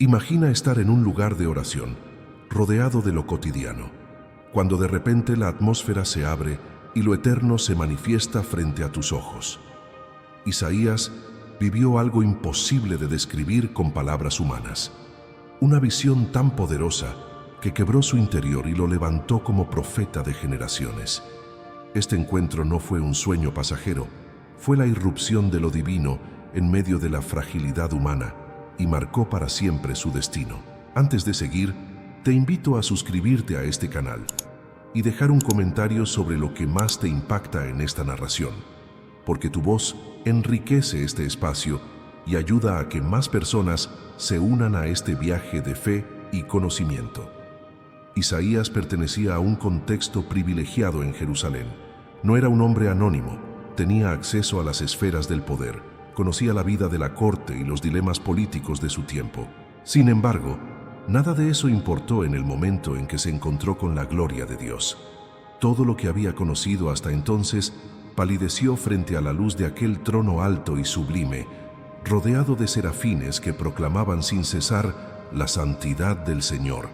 Imagina estar en un lugar de oración, rodeado de lo cotidiano, cuando de repente la atmósfera se abre y lo eterno se manifiesta frente a tus ojos. Isaías vivió algo imposible de describir con palabras humanas. Una visión tan poderosa que quebró su interior y lo levantó como profeta de generaciones. Este encuentro no fue un sueño pasajero, fue la irrupción de lo divino en medio de la fragilidad humana y marcó para siempre su destino. Antes de seguir, te invito a suscribirte a este canal y dejar un comentario sobre lo que más te impacta en esta narración, porque tu voz enriquece este espacio y ayuda a que más personas se unan a este viaje de fe y conocimiento. Isaías pertenecía a un contexto privilegiado en Jerusalén. No era un hombre anónimo, tenía acceso a las esferas del poder, conocía la vida de la corte y los dilemas políticos de su tiempo. Sin embargo, nada de eso importó en el momento en que se encontró con la gloria de Dios. Todo lo que había conocido hasta entonces palideció frente a la luz de aquel trono alto y sublime, rodeado de serafines que proclamaban sin cesar la santidad del Señor.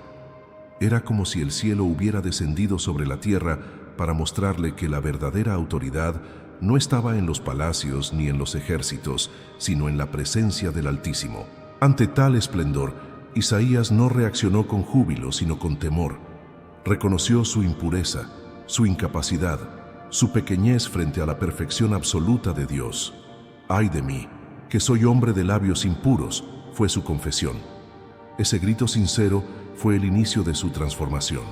Era como si el cielo hubiera descendido sobre la tierra para mostrarle que la verdadera autoridad no estaba en los palacios ni en los ejércitos, sino en la presencia del Altísimo. Ante tal esplendor, Isaías no reaccionó con júbilo, sino con temor. Reconoció su impureza, su incapacidad, su pequeñez frente a la perfección absoluta de Dios. «Ay de mí, que soy hombre de labios impuros», fue su confesión. Ese grito sincero fue el inicio de su transformación.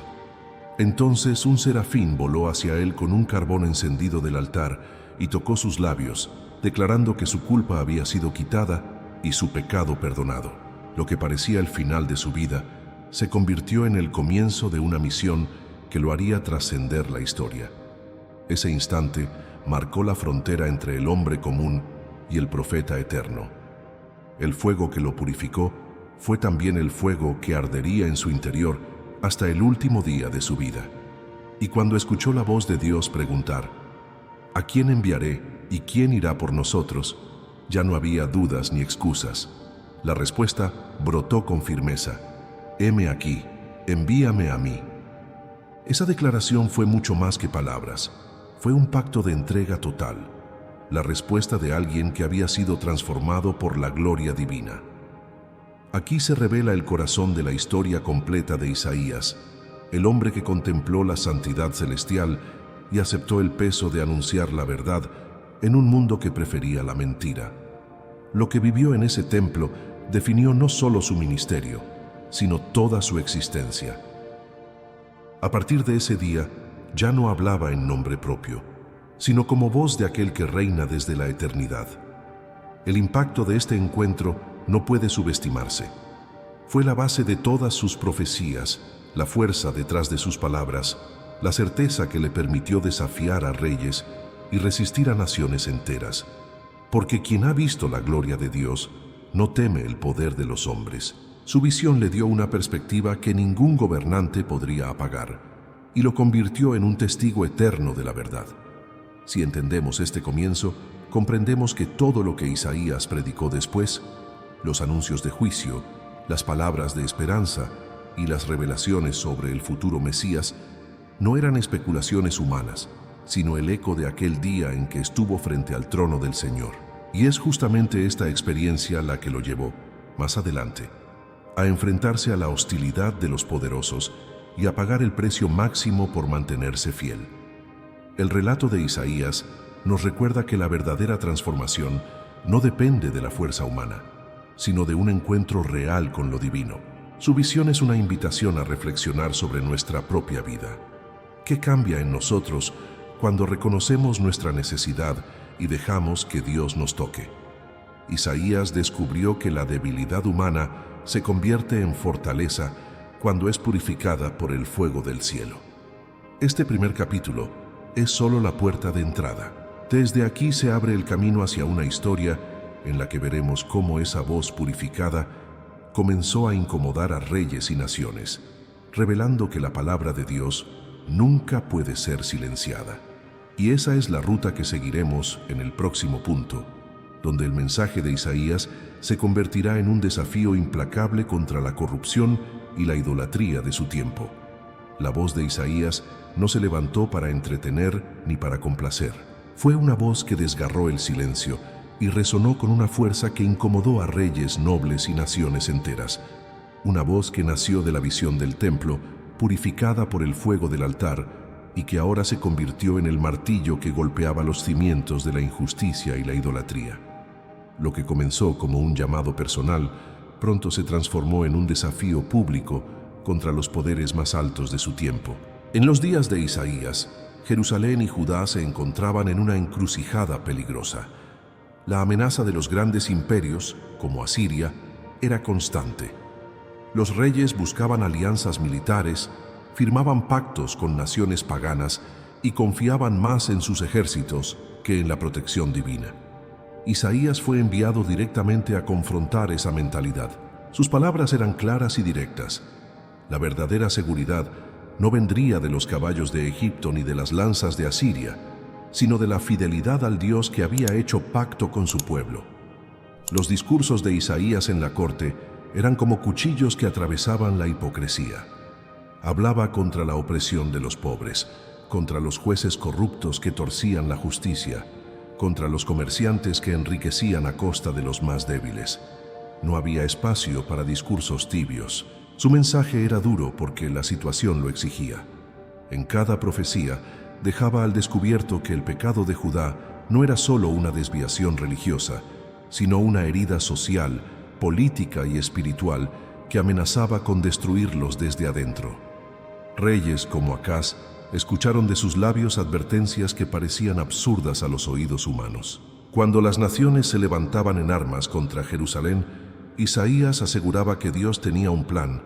Entonces un serafín voló hacia él con un carbón encendido del altar y tocó sus labios, declarando que su culpa había sido quitada y su pecado perdonado. Lo que parecía el final de su vida se convirtió en el comienzo de una misión que lo haría trascender la historia. Ese instante marcó la frontera entre el hombre común y el profeta eterno. El fuego que lo purificó fue también el fuego que ardería en su interior hasta el último día de su vida. Y cuando escuchó la voz de Dios preguntar, «¿A quién enviaré y quién irá por nosotros?», ya no había dudas ni excusas. La respuesta brotó con firmeza, «Heme aquí, envíame a mí». Esa declaración fue mucho más que palabras. Fue un pacto de entrega total, la respuesta de alguien que había sido transformado por la gloria divina. Aquí se revela el corazón de la historia completa de Isaías, el hombre que contempló la santidad celestial y aceptó el peso de anunciar la verdad en un mundo que prefería la mentira. Lo que vivió en ese templo definió no solo su ministerio, sino toda su existencia. A partir de ese día, ya no hablaba en nombre propio, sino como voz de aquel que reina desde la eternidad. El impacto de este encuentro no puede subestimarse. Fue la base de todas sus profecías, la fuerza detrás de sus palabras, la certeza que le permitió desafiar a reyes y resistir a naciones enteras. Porque quien ha visto la gloria de Dios no teme el poder de los hombres. Su visión le dio una perspectiva que ningún gobernante podría apagar y lo convirtió en un testigo eterno de la verdad. Si entendemos este comienzo, comprendemos que todo lo que Isaías predicó después, los anuncios de juicio, las palabras de esperanza y las revelaciones sobre el futuro Mesías, no eran especulaciones humanas, sino el eco de aquel día en que estuvo frente al trono del Señor. Y es justamente esta experiencia la que lo llevó, más adelante, a enfrentarse a la hostilidad de los poderosos y a pagar el precio máximo por mantenerse fiel. El relato de Isaías nos recuerda que la verdadera transformación no depende de la fuerza humana, sino de un encuentro real con lo divino. Su visión es una invitación a reflexionar sobre nuestra propia vida. ¿Qué cambia en nosotros cuando reconocemos nuestra necesidad y dejamos que Dios nos toque? Isaías descubrió que la debilidad humana se convierte en fortaleza cuando es purificada por el fuego del cielo. Este primer capítulo es solo la puerta de entrada. Desde aquí se abre el camino hacia una historia en la que veremos cómo esa voz purificada comenzó a incomodar a reyes y naciones, revelando que la palabra de Dios nunca puede ser silenciada. Y esa es la ruta que seguiremos en el próximo punto, donde el mensaje de Isaías se convertirá en un desafío implacable contra la corrupción y la idolatría de su tiempo. La voz de Isaías no se levantó para entretener ni para complacer. Fue una voz que desgarró el silencio y resonó con una fuerza que incomodó a reyes, nobles y naciones enteras. Una voz que nació de la visión del templo, purificada por el fuego del altar, y que ahora se convirtió en el martillo que golpeaba los cimientos de la injusticia y la idolatría. Lo que comenzó como un llamado personal, pronto se transformó en un desafío público contra los poderes más altos de su tiempo. En los días de Isaías, Jerusalén y Judá se encontraban en una encrucijada peligrosa. La amenaza de los grandes imperios, como Asiria, era constante. Los reyes buscaban alianzas militares, firmaban pactos con naciones paganas y confiaban más en sus ejércitos que en la protección divina. Isaías fue enviado directamente a confrontar esa mentalidad. Sus palabras eran claras y directas. La verdadera seguridad no vendría de los caballos de Egipto ni de las lanzas de Asiria, sino de la fidelidad al Dios que había hecho pacto con su pueblo. Los discursos de Isaías en la corte eran como cuchillos que atravesaban la hipocresía. Hablaba contra la opresión de los pobres, contra los jueces corruptos que torcían la justicia, contra los comerciantes que enriquecían a costa de los más débiles. No había espacio para discursos tibios. Su mensaje era duro porque la situación lo exigía. En cada profecía dejaba al descubierto que el pecado de Judá no era solo una desviación religiosa, sino una herida social, política y espiritual que amenazaba con destruirlos desde adentro. Reyes como Acaz escucharon de sus labios advertencias que parecían absurdas a los oídos humanos. Cuando las naciones se levantaban en armas contra Jerusalén, Isaías aseguraba que Dios tenía un plan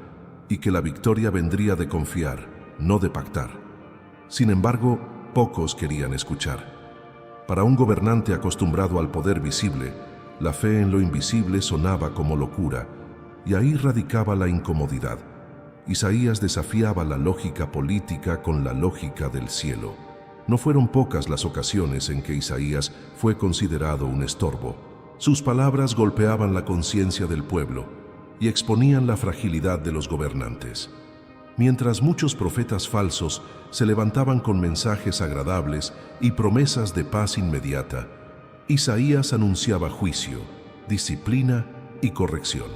y que la victoria vendría de confiar, no de pactar. Sin embargo, pocos querían escuchar. Para un gobernante acostumbrado al poder visible, la fe en lo invisible sonaba como locura, y ahí radicaba la incomodidad. Isaías desafiaba la lógica política con la lógica del cielo. No fueron pocas las ocasiones en que Isaías fue considerado un estorbo. Sus palabras golpeaban la conciencia del pueblo y exponían la fragilidad de los gobernantes. Mientras muchos profetas falsos se levantaban con mensajes agradables y promesas de paz inmediata, Isaías anunciaba juicio, disciplina y corrección.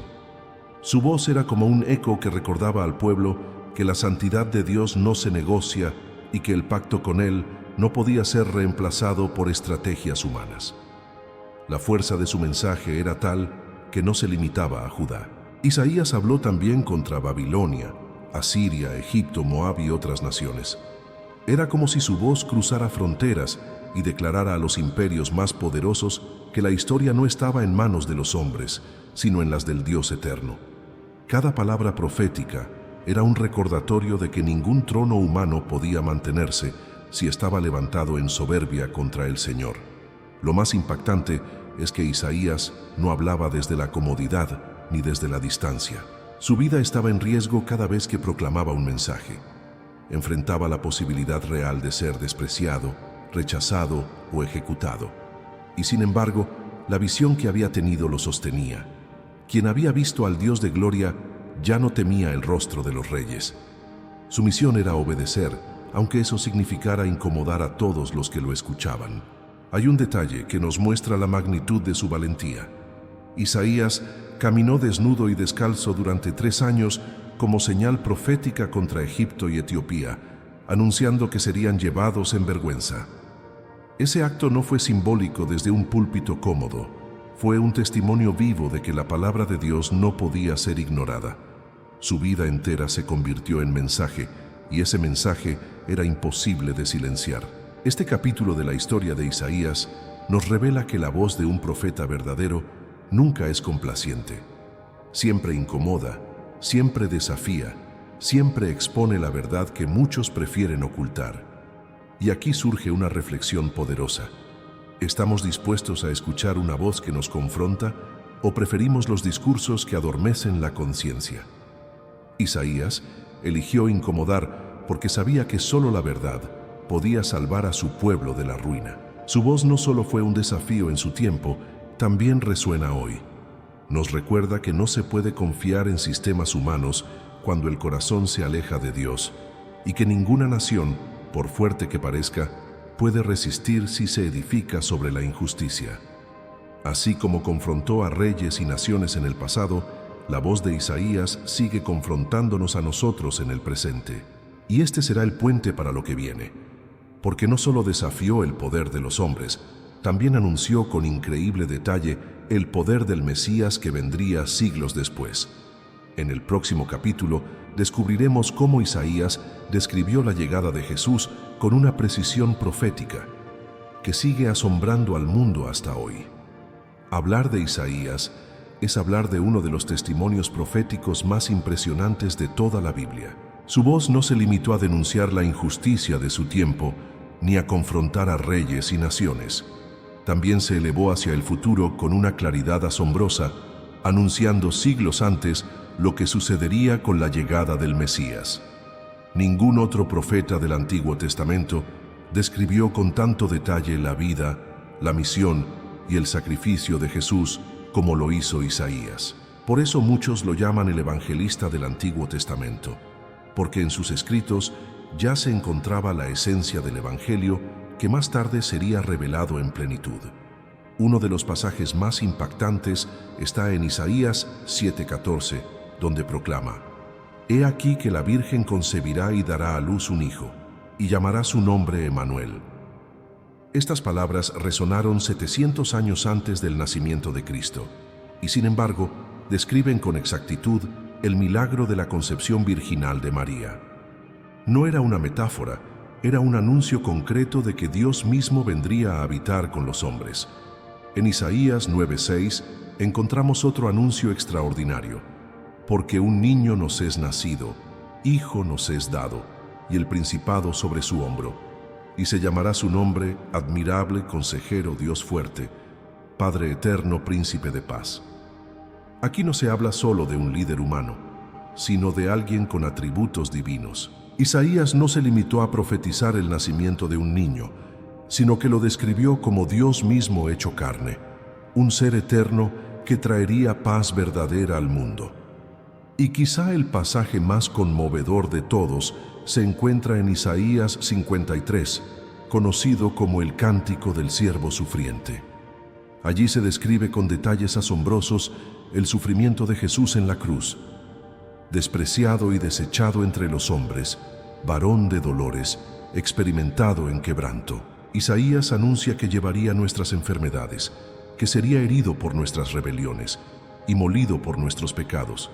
Su voz era como un eco que recordaba al pueblo que la santidad de Dios no se negocia y que el pacto con Él no podía ser reemplazado por estrategias humanas. La fuerza de su mensaje era tal que no se limitaba a Judá. Isaías habló también contra Babilonia, Asiria, Egipto, Moab y otras naciones. Era como si su voz cruzara fronteras y declarara a los imperios más poderosos que la historia no estaba en manos de los hombres, sino en las del Dios eterno. Cada palabra profética era un recordatorio de que ningún trono humano podía mantenerse si estaba levantado en soberbia contra el Señor. Lo más impactante es que Isaías no hablaba desde la comodidad ni desde la distancia. Su vida estaba en riesgo cada vez que proclamaba un mensaje. Enfrentaba la posibilidad real de ser despreciado, rechazado o ejecutado. Y sin embargo, la visión que había tenido lo sostenía. Quien había visto al Dios de gloria ya no temía el rostro de los reyes. Su misión era obedecer, aunque eso significara incomodar a todos los que lo escuchaban. Hay un detalle que nos muestra la magnitud de su valentía. Isaías caminó desnudo y descalzo durante 3 años como señal profética contra Egipto y Etiopía, anunciando que serían llevados en vergüenza. Ese acto no fue simbólico desde un púlpito cómodo, fue un testimonio vivo de que la palabra de Dios no podía ser ignorada. Su vida entera se convirtió en mensaje, y ese mensaje era imposible de silenciar. Este capítulo de la historia de Isaías nos revela que la voz de un profeta verdadero nunca es complaciente. Siempre incomoda, siempre desafía, siempre expone la verdad que muchos prefieren ocultar. Y aquí surge una reflexión poderosa. ¿Estamos dispuestos a escuchar una voz que nos confronta o preferimos los discursos que adormecen la conciencia? Isaías eligió incomodar porque sabía que solo la verdad podía salvar a su pueblo de la ruina. Su voz no solo fue un desafío en su tiempo, también resuena hoy. Nos recuerda que no se puede confiar en sistemas humanos cuando el corazón se aleja de Dios, y que ninguna nación, por fuerte que parezca, puede resistir si se edifica sobre la injusticia. Así como confrontó a reyes y naciones en el pasado, la voz de Isaías sigue confrontándonos a nosotros en el presente. Y este será el puente para lo que viene, porque no solo desafió el poder de los hombres, también anunció con increíble detalle el poder del Mesías que vendría siglos después. En el próximo capítulo descubriremos cómo Isaías describió la llegada de Jesús con una precisión profética que sigue asombrando al mundo hasta hoy. Hablar de Isaías es hablar de uno de los testimonios proféticos más impresionantes de toda la Biblia. Su voz no se limitó a denunciar la injusticia de su tiempo, ni a confrontar a reyes y naciones. También se elevó hacia el futuro con una claridad asombrosa, anunciando siglos antes lo que sucedería con la llegada del Mesías. Ningún otro profeta del Antiguo Testamento describió con tanto detalle la vida, la misión y el sacrificio de Jesús como lo hizo Isaías. Por eso muchos lo llaman el evangelista del Antiguo Testamento, porque en sus escritos ya se encontraba la esencia del Evangelio que más tarde sería revelado en plenitud. Uno de los pasajes más impactantes está en Isaías 7:14, donde proclama: «He aquí que la Virgen concebirá y dará a luz un hijo, y llamará su nombre Emmanuel». Estas palabras resonaron 700 años antes del nacimiento de Cristo, y sin embargo, describen con exactitud el milagro de la concepción virginal de María. No era una metáfora, era un anuncio concreto de que Dios mismo vendría a habitar con los hombres. En Isaías 9:6 encontramos otro anuncio extraordinario: «Porque un niño nos es nacido, hijo nos es dado, y el principado sobre su hombro, y se llamará su nombre Admirable, Consejero, Dios Fuerte, Padre Eterno, Príncipe de Paz». Aquí no se habla solo de un líder humano, sino de alguien con atributos divinos. Isaías no se limitó a profetizar el nacimiento de un niño, sino que lo describió como Dios mismo hecho carne, un ser eterno que traería paz verdadera al mundo. Y quizá el pasaje más conmovedor de todos se encuentra en Isaías 53, conocido como el Cántico del Siervo Sufriente. Allí se describe con detalles asombrosos el sufrimiento de Jesús en la cruz. Despreciado y desechado entre los hombres, varón de dolores, experimentado en quebranto. Isaías anuncia que llevaría nuestras enfermedades, que sería herido por nuestras rebeliones y molido por nuestros pecados.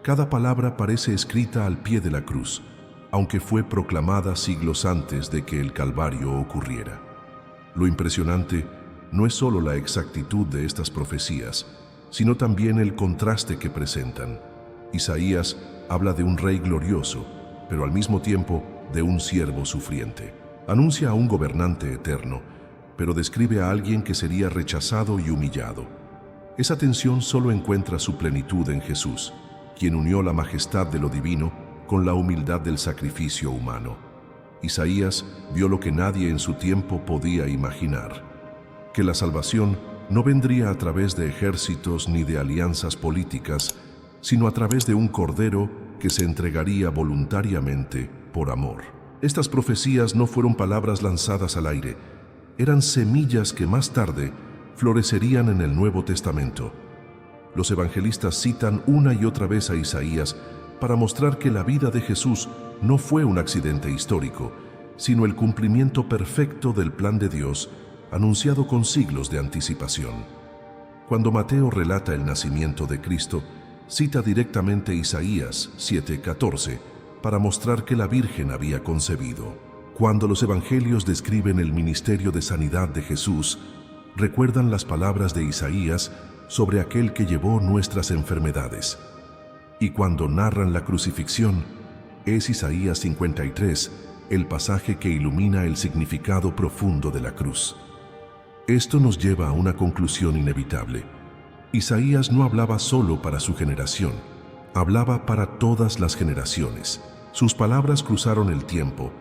Cada palabra parece escrita al pie de la cruz, aunque fue proclamada siglos antes de que el Calvario ocurriera. Lo impresionante no es solo la exactitud de estas profecías, sino también el contraste que presentan. Isaías habla de un rey glorioso, pero al mismo tiempo de un siervo sufriente. Anuncia a un gobernante eterno, pero describe a alguien que sería rechazado y humillado. Esa tensión solo encuentra su plenitud en Jesús, quien unió la majestad de lo divino con la humildad del sacrificio humano. Isaías vio lo que nadie en su tiempo podía imaginar: que la salvación no vendría a través de ejércitos ni de alianzas políticas, sino a través de un cordero que se entregaría voluntariamente por amor. Estas profecías no fueron palabras lanzadas al aire, eran semillas que más tarde florecerían en el Nuevo Testamento. Los evangelistas citan una y otra vez a Isaías para mostrar que la vida de Jesús no fue un accidente histórico, sino el cumplimiento perfecto del plan de Dios, anunciado con siglos de anticipación. Cuando Mateo relata el nacimiento de Cristo, cita directamente Isaías 7:14 para mostrar que la Virgen había concebido. Cuando los evangelios describen el ministerio de sanidad de Jesús, recuerdan las palabras de Isaías sobre aquel que llevó nuestras enfermedades. Y cuando narran la crucifixión, es Isaías 53 el pasaje que ilumina el significado profundo de la cruz. Esto nos lleva a una conclusión inevitable. Isaías no hablaba solo para su generación, hablaba para todas las generaciones. Sus palabras cruzaron el tiempo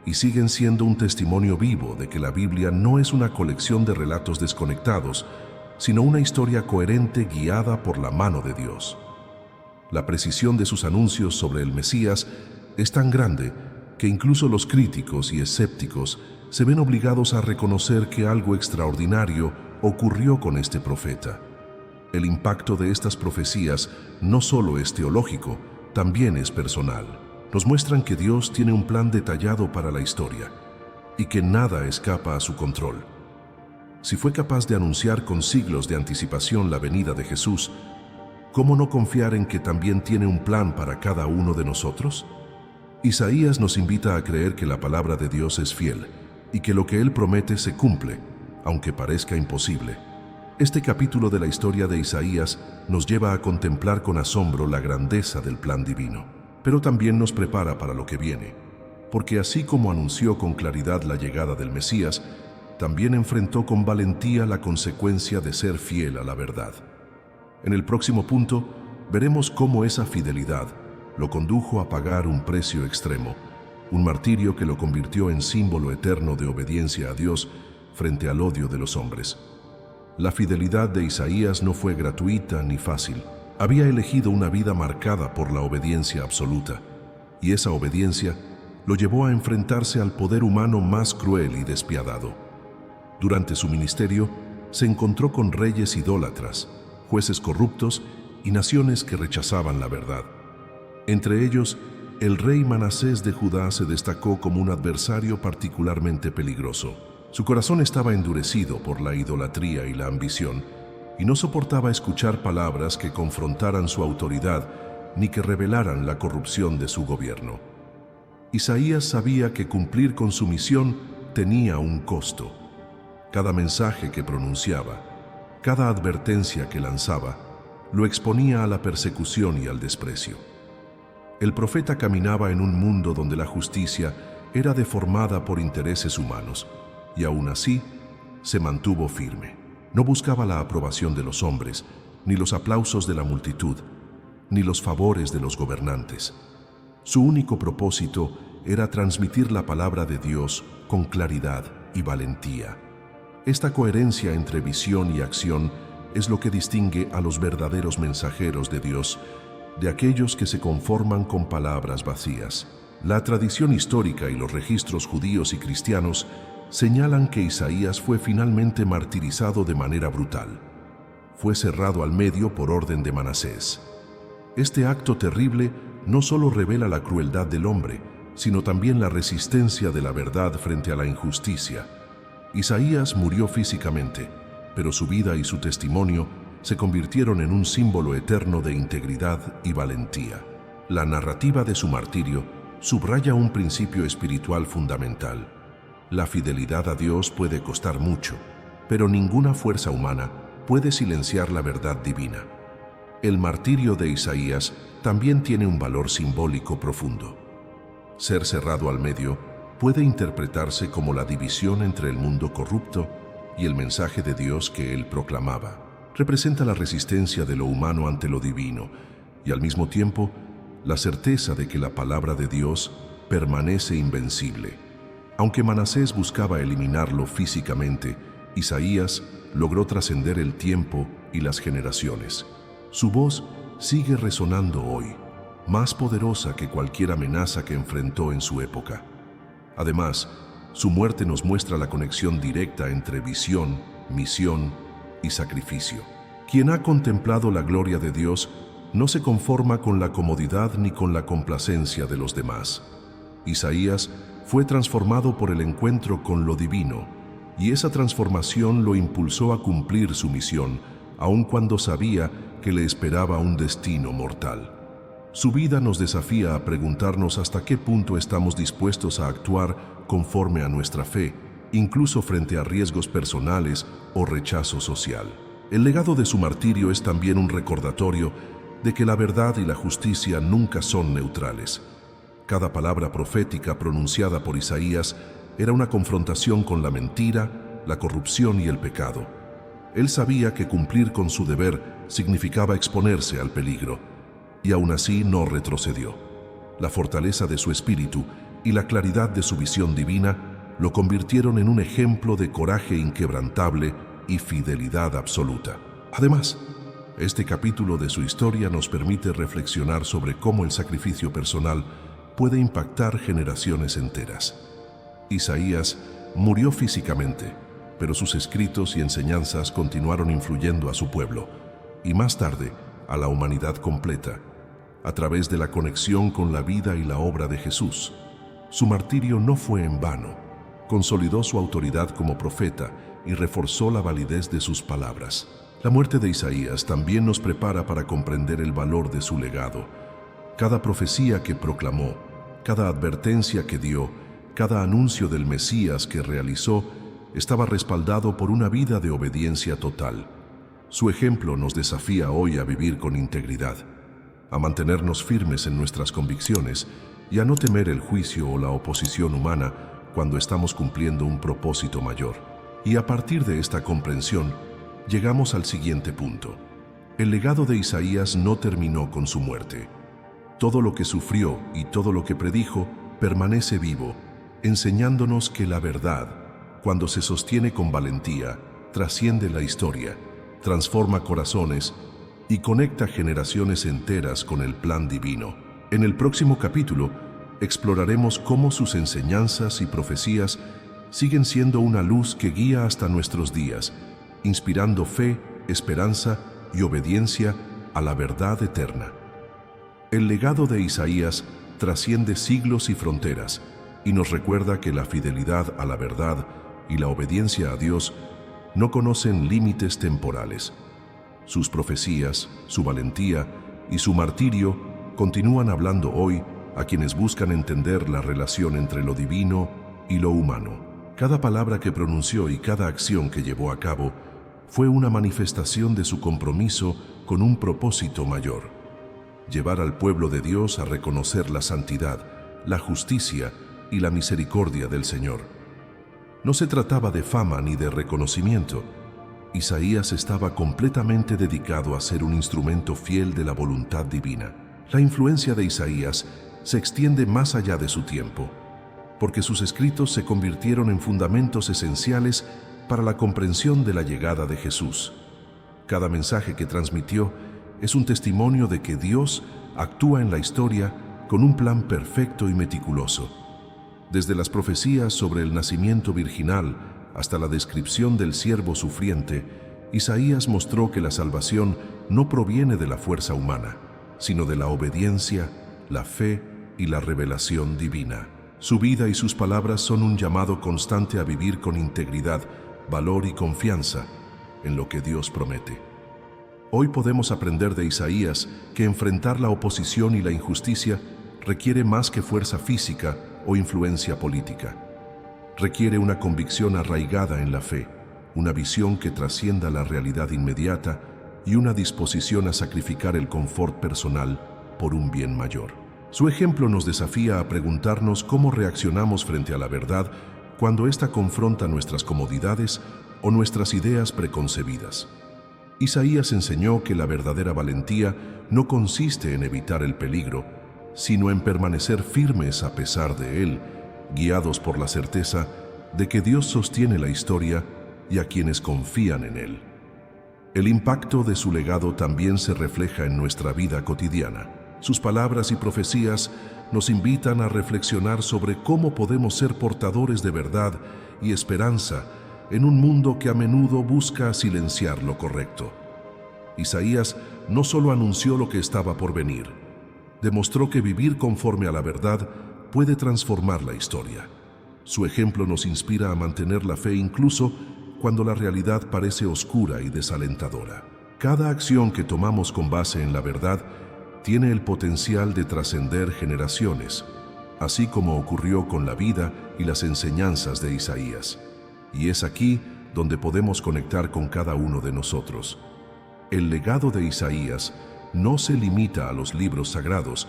y siguen siendo un testimonio vivo de que la Biblia no es una colección de relatos desconectados, sino una historia coherente guiada por la mano de Dios. La precisión de sus anuncios sobre el Mesías es tan grande que incluso los críticos y escépticos se ven obligados a reconocer que algo extraordinario ocurrió con este profeta. El impacto de estas profecías no solo es teológico, también es personal. Nos muestran que Dios tiene un plan detallado para la historia y que nada escapa a su control. Si fue capaz de anunciar con siglos de anticipación la venida de Jesús, ¿cómo no confiar en que también tiene un plan para cada uno de nosotros? Isaías nos invita a creer que la palabra de Dios es fiel y que lo que Él promete se cumple, aunque parezca imposible. Este capítulo de la historia de Isaías nos lleva a contemplar con asombro la grandeza del plan divino, pero también nos prepara para lo que viene, porque así como anunció con claridad la llegada del Mesías, también enfrentó con valentía la consecuencia de ser fiel a la verdad. En el próximo punto, veremos cómo esa fidelidad lo condujo a pagar un precio extremo, un martirio que lo convirtió en símbolo eterno de obediencia a Dios frente al odio de los hombres. La fidelidad de Isaías no fue gratuita ni fácil. Había elegido una vida marcada por la obediencia absoluta, y esa obediencia lo llevó a enfrentarse al poder humano más cruel y despiadado. Durante su ministerio, se encontró con reyes idólatras, jueces corruptos y naciones que rechazaban la verdad. Entre ellos, el rey Manasés de Judá se destacó como un adversario particularmente peligroso. Su corazón estaba endurecido por la idolatría y la ambición, y no soportaba escuchar palabras que confrontaran su autoridad ni que revelaran la corrupción de su gobierno. Isaías sabía que cumplir con su misión tenía un costo. Cada mensaje que pronunciaba, cada advertencia que lanzaba, lo exponía a la persecución y al desprecio. El profeta caminaba en un mundo donde la justicia era deformada por intereses humanos, y aún así se mantuvo firme. No buscaba la aprobación de los hombres, ni los aplausos de la multitud, ni los favores de los gobernantes. Su único propósito era transmitir la palabra de Dios con claridad y valentía. Esta coherencia entre visión y acción es lo que distingue a los verdaderos mensajeros de Dios de aquellos que se conforman con palabras vacías. La tradición histórica y los registros judíos y cristianos señalan que Isaías fue finalmente martirizado de manera brutal. Fue cerrado al medio por orden de Manasés. Este acto terrible no solo revela la crueldad del hombre, sino también la resistencia de la verdad frente a la injusticia. Isaías murió físicamente, pero su vida y su testimonio se convirtieron en un símbolo eterno de integridad y valentía. La narrativa de su martirio subraya un principio espiritual fundamental. La fidelidad a Dios puede costar mucho, pero ninguna fuerza humana puede silenciar la verdad divina. El martirio de Isaías también tiene un valor simbólico profundo. Ser cerrado al medio puede interpretarse como la división entre el mundo corrupto y el mensaje de Dios que él proclamaba. Representa la resistencia de lo humano ante lo divino y al mismo tiempo la certeza de que la palabra de Dios permanece invencible. Aunque Manasés buscaba eliminarlo físicamente, Isaías logró trascender el tiempo y las generaciones. Su voz sigue resonando hoy, más poderosa que cualquier amenaza que enfrentó en su época. Además, su muerte nos muestra la conexión directa entre visión, misión y sacrificio. Quien ha contemplado la gloria de Dios no se conforma con la comodidad ni con la complacencia de los demás. Isaías fue transformado por el encuentro con lo divino, y esa transformación lo impulsó a cumplir su misión, aun cuando sabía que le esperaba un destino mortal. Su vida nos desafía a preguntarnos hasta qué punto estamos dispuestos a actuar conforme a nuestra fe, incluso frente a riesgos personales o rechazo social. El legado de su martirio es también un recordatorio de que la verdad y la justicia nunca son neutrales. Cada palabra profética pronunciada por Isaías era una confrontación con la mentira, la corrupción y el pecado. Él sabía que cumplir con su deber significaba exponerse al peligro, y aún así no retrocedió. La fortaleza de su espíritu y la claridad de su visión divina lo convirtieron en un ejemplo de coraje inquebrantable y fidelidad absoluta. Además, este capítulo de su historia nos permite reflexionar sobre cómo el sacrificio personal puede impactar generaciones enteras. Isaías murió físicamente, pero sus escritos y enseñanzas continuaron influyendo a su pueblo, y más tarde a la humanidad completa, a través de la conexión con la vida y la obra de Jesús. Su martirio no fue en vano, consolidó su autoridad como profeta y reforzó la validez de sus palabras. La muerte de Isaías también nos prepara para comprender el valor de su legado. Cada profecía que proclamó, cada advertencia que dio, cada anuncio del Mesías que realizó, estaba respaldado por una vida de obediencia total. Su ejemplo nos desafía hoy a vivir con integridad, a mantenernos firmes en nuestras convicciones y a no temer el juicio o la oposición humana cuando estamos cumpliendo un propósito mayor. Y a partir de esta comprensión, llegamos al siguiente punto. El legado de Isaías no terminó con su muerte. Todo lo que sufrió y todo lo que predijo permanece vivo, enseñándonos que la verdad, cuando se sostiene con valentía, trasciende la historia, transforma corazones y conecta generaciones enteras con el plan divino. En el próximo capítulo, exploraremos cómo sus enseñanzas y profecías siguen siendo una luz que guía hasta nuestros días, inspirando fe, esperanza y obediencia a la verdad eterna. El legado de Isaías trasciende siglos y fronteras y nos recuerda que la fidelidad a la verdad y la obediencia a Dios no conocen límites temporales. Sus profecías, su valentía y su martirio continúan hablando hoy a quienes buscan entender la relación entre lo divino y lo humano. Cada palabra que pronunció y cada acción que llevó a cabo fue una manifestación de su compromiso con un propósito mayor: llevar al pueblo de Dios a reconocer la santidad, la justicia y la misericordia del Señor. No se trataba de fama ni de reconocimiento. Isaías estaba completamente dedicado a ser un instrumento fiel de la voluntad divina. La influencia de Isaías se extiende más allá de su tiempo, porque sus escritos se convirtieron en fundamentos esenciales para la comprensión de la llegada de Jesús. Cada mensaje que transmitió es un testimonio de que Dios actúa en la historia con un plan perfecto y meticuloso. Desde las profecías sobre el nacimiento virginal hasta la descripción del siervo sufriente, Isaías mostró que la salvación no proviene de la fuerza humana, sino de la obediencia, la fe y la revelación divina. Su vida y sus palabras son un llamado constante a vivir con integridad, valor y confianza en lo que Dios promete. Hoy podemos aprender de Isaías que enfrentar la oposición y la injusticia requiere más que fuerza física o influencia política. Requiere una convicción arraigada en la fe, una visión que trascienda la realidad inmediata y una disposición a sacrificar el confort personal por un bien mayor. Su ejemplo nos desafía a preguntarnos cómo reaccionamos frente a la verdad cuando ésta confronta nuestras comodidades o nuestras ideas preconcebidas. Isaías enseñó que la verdadera valentía no consiste en evitar el peligro, sino en permanecer firmes a pesar de él, guiados por la certeza de que Dios sostiene la historia y a quienes confían en él. El impacto de su legado también se refleja en nuestra vida cotidiana. Sus palabras y profecías nos invitan a reflexionar sobre cómo podemos ser portadores de verdad y esperanza en un mundo que a menudo busca silenciar lo correcto. Isaías no solo anunció lo que estaba por venir, demostró que vivir conforme a la verdad puede transformar la historia. Su ejemplo nos inspira a mantener la fe incluso cuando la realidad parece oscura y desalentadora. Cada acción que tomamos con base en la verdad tiene el potencial de trascender generaciones, así como ocurrió con la vida y las enseñanzas de Isaías. Y es aquí donde podemos conectar con cada uno de nosotros. El legado de Isaías no se limita a los libros sagrados,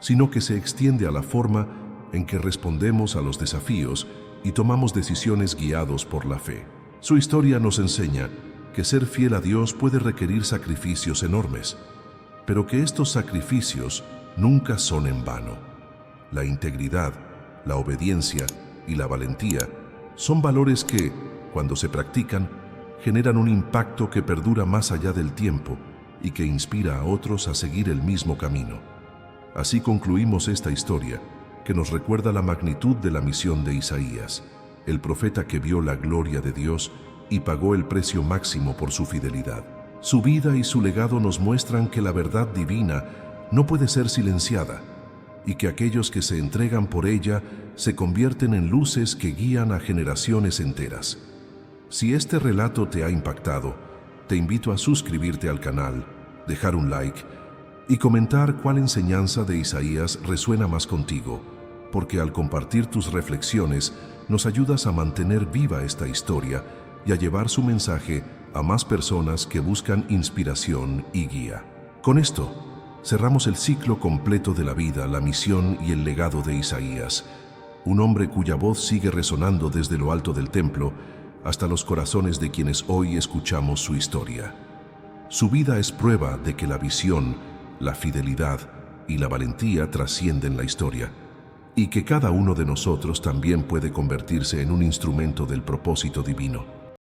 sino que se extiende a la forma en que respondemos a los desafíos y tomamos decisiones guiados por la fe. Su historia nos enseña que ser fiel a Dios puede requerir sacrificios enormes, pero que estos sacrificios nunca son en vano. La integridad, la obediencia y la valentía son valores que, cuando se practican, generan un impacto que perdura más allá del tiempo y que inspira a otros a seguir el mismo camino. Así concluimos esta historia, que nos recuerda la magnitud de la misión de Isaías, el profeta que vio la gloria de Dios y pagó el precio máximo por su fidelidad. Su vida y su legado nos muestran que la verdad divina no puede ser silenciada y que aquellos que se entregan por ella se convierten en luces que guían a generaciones enteras. Si este relato te ha impactado, te invito a suscribirte al canal, dejar un like y comentar cuál enseñanza de Isaías resuena más contigo, porque al compartir tus reflexiones nos ayudas a mantener viva esta historia y a llevar su mensaje a más personas que buscan inspiración y guía. Con esto, cerramos el ciclo completo de la vida, la misión y el legado de Isaías, un hombre cuya voz sigue resonando desde lo alto del templo hasta los corazones de quienes hoy escuchamos su historia. Su vida es prueba de que la visión, la fidelidad y la valentía trascienden la historia, y que cada uno de nosotros también puede convertirse en un instrumento del propósito divino.